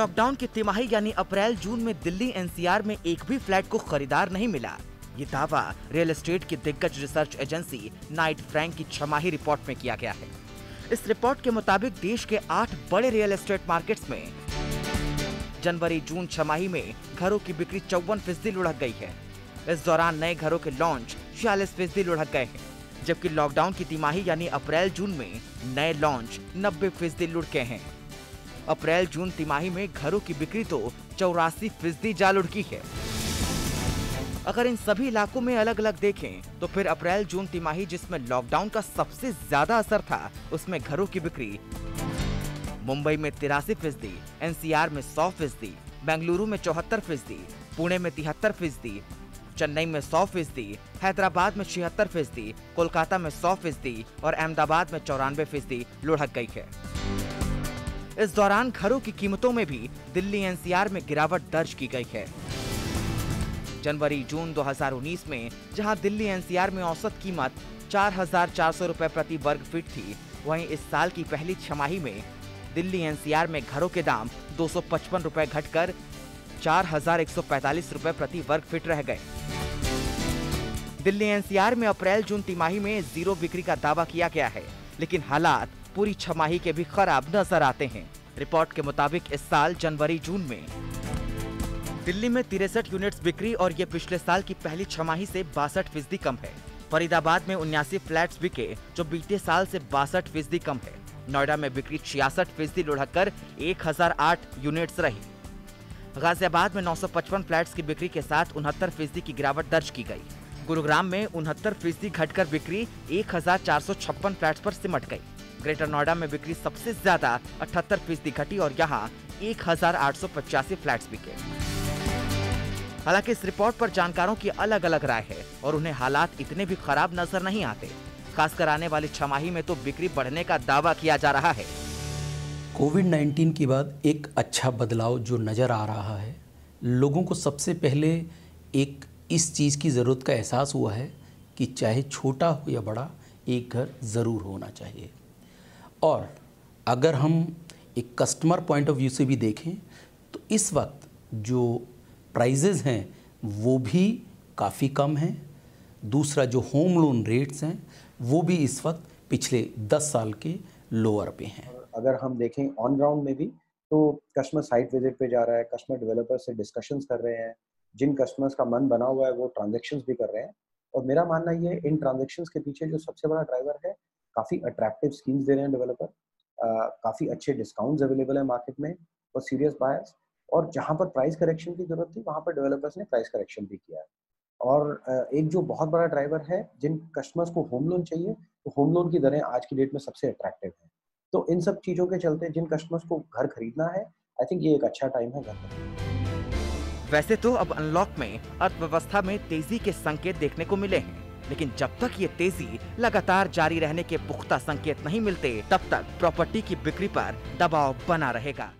Lockdown की तिमाही यानी अप्रैल जून में दिल्ली एनसीआर में एक भी फ्लैट को खरीदार नहीं मिला। ये दावा रियल एस्टेट की दिग्गज रिसर्च एजेंसी नाइट फ्रैंक की छमाही रिपोर्ट में किया गया है। इस रिपोर्ट के मुताबिक देश के 8 बड़े रियल एस्टेट मार्केट्स में जनवरी जून छमाही में घरों की बिक्री 54% लुढ़क गई है। इस दौरान नए घरों के लॉन्च 46% लुढ़क गए हैं, जबकि लॉकडाउन की तिमाही यानी अप्रैल जून में नए लॉन्च 90% लुढ़के हैं। अप्रैल जून तिमाही में घरों की बिक्री तो 84% जा लुढ़की है। अगर इन सभी इलाकों में अलग अलग देखें तो फिर अप्रैल जून तिमाही जिसमें लॉकडाउन का सबसे ज्यादा असर था, उसमें घरों की बिक्री मुंबई में 83%, एनसीआर में 100%, बेंगलुरु में 74%, पुणे में 73%, चेन्नई में 100%, हैदराबाद में 76%, कोलकाता में 100% और अहमदाबाद में 94% लुढ़क गई है। इस दौरान घरों की कीमतों में भी दिल्ली एनसीआर में गिरावट दर्ज की गई है। जनवरी जून 2019 में जहां दिल्ली एनसीआर में औसत कीमत 4,400 रुपए प्रति वर्ग फीट थी, वहीं इस साल की पहली छमाही में दिल्ली एनसीआर में घरों के दाम 255 रुपए घटकर 4,145 रुपए प्रति वर्ग फीट रह गए। दिल्ली एनसीआर में अप्रैल जून तिमाही में जीरो बिक्री का दावा किया गया है, लेकिन हालात पूरी छमाही के भी खराब नजर आते हैं। रिपोर्ट के मुताबिक इस साल जनवरी जून में दिल्ली में 63 यूनिट्स बिक्री और ये पिछले साल की पहली छमाही से 62% कम है। फरीदाबाद में 79 फ्लैट्स बिके जो बीते साल से 62% कम है। नोएडा में बिक्री 66% लुढ़ककर 1008 यूनिट्स रही। गाजियाबाद में 955 फ्लैट्स की बिक्री के साथ 69% की गिरावट दर्ज की गई। गुरुग्राम में 69% घटकर बिक्री 1456 फ्लैट्स पर सिमट गई। ग्रेटर नोएडा में बिक्री सबसे ज्यादा 78% घटी और यहाँ 1885 फ्लैट्स बिके। हालांकि इस रिपोर्ट पर जानकारों की अलग अलग राय है और उन्हें हालात इतने भी खराब नजर नहीं आते। खासकर आने वाली छमाही में तो बिक्री बढ़ने का दावा किया जा रहा है। कोविड-19 के बाद एक अच्छा बदलाव जो नज़र आ रहा है, लोगों को सबसे पहले एक इस चीज़ की ज़रूरत का एहसास हुआ है कि चाहे छोटा हो या बड़ा, एक घर ज़रूर होना चाहिए। और अगर हम एक कस्टमर पॉइंट ऑफ व्यू से भी देखें तो इस वक्त जो प्राइजेज़ हैं वो भी काफ़ी कम हैं। दूसरा जो होम लोन रेट्स हैं वो भी इस वक्त पिछले 10 साल के लोअर पे हैं। अगर हम देखें ऑन ग्राउंड में भी तो कस्टमर साइट विजिट पे जा रहा है, कस्टमर डेवलपर से डिस्कशंस कर रहे हैं, जिन कस्टमर्स का मन बना हुआ है वो ट्रांजैक्शंस भी कर रहे हैं। और मेरा मानना ये है इन ट्रांजैक्शंस के पीछे जो सबसे बड़ा ड्राइवर है, काफ़ी अट्रैक्टिव स्कीम्स दे रहे हैं डेवलपर, काफ़ी अच्छे डिस्काउंट्स अवेलेबल है मार्केट में फॉर सीरियस बायर्स। और जहाँ पर प्राइस करेक्शन की जरूरत थी वहाँ पर डेवलपर्स ने प्राइस करेक्शन भी किया है। और एक जो बहुत बड़ा ड्राइवर है, जिन कस्टमर्स को होम लोन चाहिए तो होम लोन की दरें आज की डेट में सबसे अट्रैक्टिव हैं। तो इन सब चीज़ों के चलते जिन कस्टमर्स को घर खरीदना है, आई थिंक ये एक अच्छा टाइम है घर खरीदने। वैसे तो अब अनलॉक में अर्थव्यवस्था में तेजी के संकेत देखने को मिले हैं, लेकिन जब तक ये तेजी लगातार जारी रहने के पुख्ता संकेत नहीं मिलते, तब तक प्रॉपर्टी की बिक्री पर दबाव बना रहेगा।